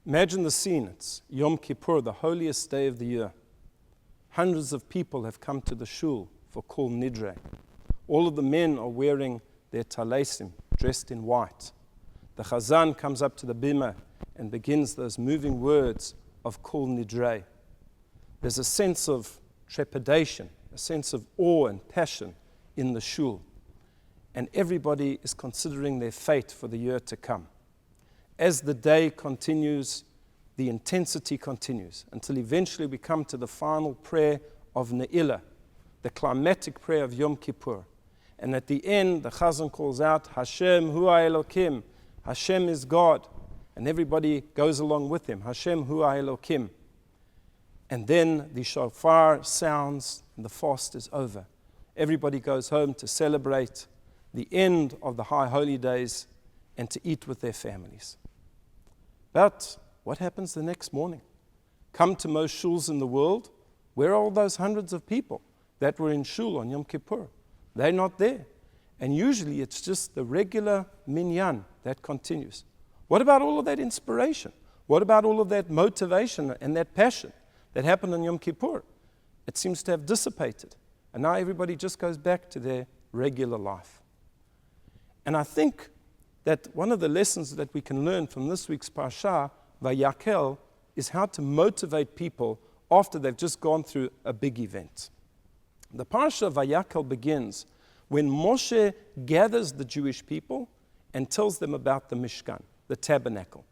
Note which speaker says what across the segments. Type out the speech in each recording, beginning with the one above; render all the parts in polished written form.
Speaker 1: Imagine the scene. It's Yom Kippur, the holiest day of the year. Hundreds of people have come to the shul for Kol Nidre. All of the men are wearing their talesim, dressed in white. The Chazan comes up to the bima and begins those moving words of Kol Nidre. There's a sense of trepidation, a sense of awe and passion in the shul. And everybody is considering their fate for the year to come. As the day continues, the intensity continues until eventually we come to the final prayer of Ne'ilah, the climatic prayer of Yom Kippur. And at the end, the Chazan calls out, Hashem hu Elokim, Hashem is God. And everybody goes along with him, Hashem hu Elokim. And then the shofar sounds and the fast is over. Everybody goes home to celebrate the end of the high holy days and to eat with their families. But what happens the next morning? Come to most shuls in the world. Where are all those hundreds of people that were in shul on Yom Kippur? They're not there. And usually it's just the regular minyan that continues. What about all of that inspiration? What about all of that motivation and that passion that happened on Yom Kippur? It seems to have dissipated. And now everybody just goes back to their regular life. And I think that one of the lessons that we can learn from this week's Parsha, Vayakhel, is how to motivate people after they've just gone through a big event. The Parsha of Vayakhel begins when Moshe gathers the Jewish people and tells them about the Mishkan, the tabernacle.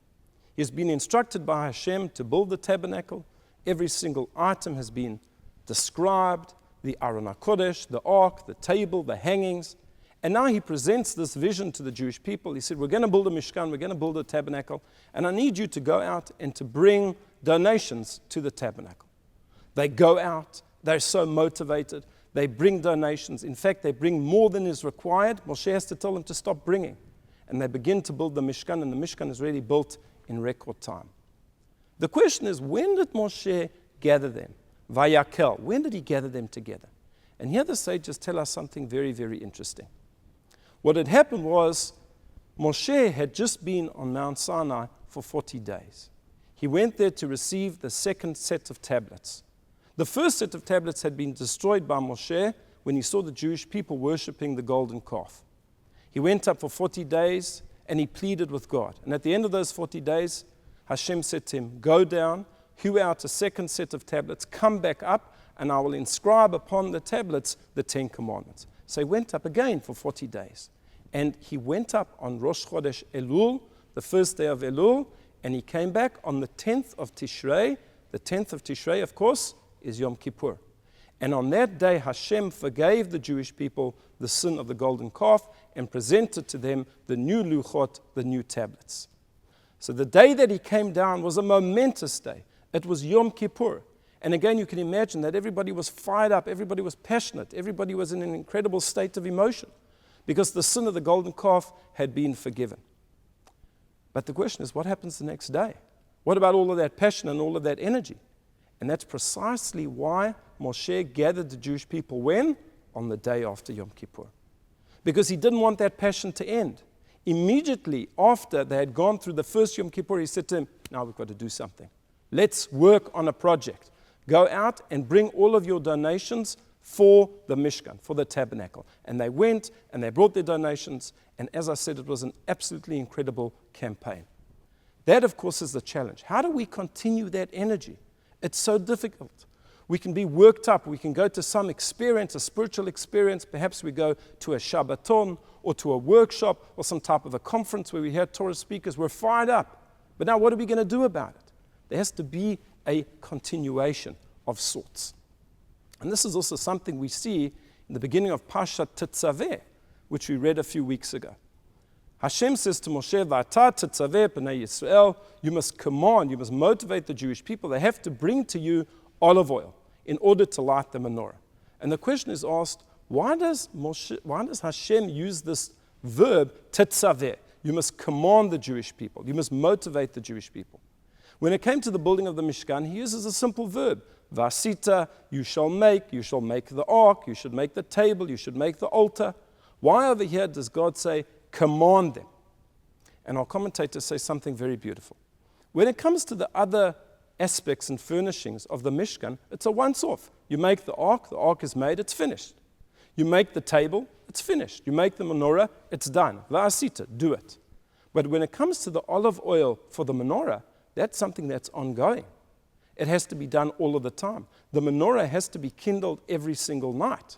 Speaker 1: He's been instructed by Hashem to build the tabernacle. Every single item has been described, the Aron HaKodesh, the ark, the table, the hangings. And now he presents this vision to the Jewish people. He said, we're going to build a Mishkan, we're going to build a tabernacle, and I need you to go out and to bring donations to the tabernacle. They go out, they're so motivated, they bring donations. In fact, they bring more than is required. Moshe has to tell them to stop bringing. And they begin to build the Mishkan, and the Mishkan is really built in record time. The question is, when did Moshe gather them? Vayakhel, when did he gather them together? And here the sages tell us something very, very interesting. What had happened was Moshe had just been on Mount Sinai for 40 days. He went there to receive the second set of tablets. The first set of tablets had been destroyed by Moshe when he saw the Jewish people worshiping the golden calf. He went up for 40 days and he pleaded with God. And at the end of those 40 days, Hashem said to him, go down, hew out a second set of tablets, come back up, and I will inscribe upon the tablets the 10 commandments. So he went up again for 40 days. And he went up on Rosh Chodesh Elul, the first day of Elul, and he came back on the 10th of Tishrei. The 10th of Tishrei, of course, is Yom Kippur. And on that day, Hashem forgave the Jewish people the sin of the golden calf and presented to them the new luchot, the new tablets. So the day that he came down was a momentous day. It was Yom Kippur. And again, you can imagine that everybody was fired up, everybody was passionate, everybody was in an incredible state of emotion because the sin of the golden calf had been forgiven. But the question is, what happens the next day? What about all of that passion and all of that energy? And that's precisely why Moshe gathered the Jewish people when? On the day after Yom Kippur. Because he didn't want that passion to end. Immediately after they had gone through the first Yom Kippur, he said to them, now we've got to do something. Let's work on a project. Go out and bring all of your donations for the Mishkan, for the tabernacle. And they went and they brought their donations. And as I said, it was an absolutely incredible campaign. That, of course, is the challenge. How do we continue that energy? It's so difficult. We can be worked up. We can go to some experience, a spiritual experience. Perhaps we go to a Shabbaton or to a workshop or some type of a conference where we hear Torah speakers. We're fired up. But now what are we going to do about it? There has to be a continuation of sorts. And this is also something we see in the beginning of Parshat Tetzaveh, which we read a few weeks ago. Hashem says to Moshe, V'ata tetzaveh b'nei Yisrael, you must command, you must motivate the Jewish people. They have to bring to you olive oil in order to light the menorah. And the question is asked, why does Hashem use this verb, tetzaveh? You must command the Jewish people. You must motivate the Jewish people. When it came to the building of the Mishkan, he uses a simple verb. Vasita, you shall make the ark, you should make the table, you should make the altar. Why over here does God say, command them? And our commentators say something very beautiful. When it comes to the other aspects and furnishings of the Mishkan, it's a once-off. You make the ark is made, it's finished. You make the table, it's finished. You make the menorah, it's done. Va'asita, do it. But when it comes to the olive oil for the menorah, that's something that's ongoing. It has to be done all of the time. The menorah has to be kindled every single night.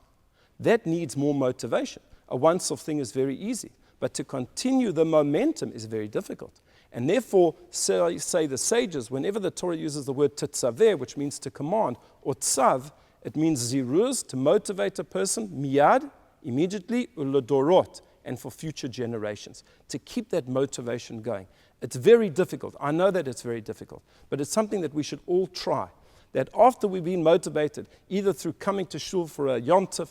Speaker 1: That needs more motivation. A once-off thing is very easy, but to continue the momentum is very difficult. And therefore, say the sages, whenever the Torah uses the word tetzaveh, which means to command, or tzav, it means ziruz, to motivate a person, miyad, immediately, uladorot, and for future generations, to keep that motivation going. It's very difficult. I know that it's very difficult, but it's something that we should all try. That after we've been motivated, either through coming to shul for a Yom Tif,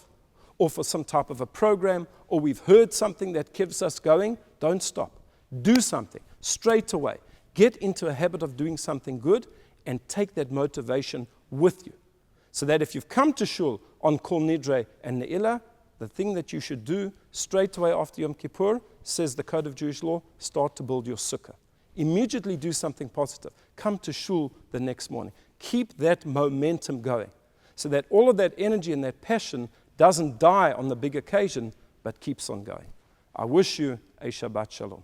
Speaker 1: or for some type of a program, or we've heard something that keeps us going, don't stop. Do something straight away. Get into a habit of doing something good and take that motivation with you. So that if you've come to shul on Kol Nidre and Ne'ilah, the thing that you should do straight away after Yom Kippur, says the Code of Jewish Law, start to build your sukkah. Immediately do something positive. Come to shul the next morning. Keep that momentum going so that all of that energy and that passion doesn't die on the big occasion, but keeps on going. I wish you a Shabbat Shalom.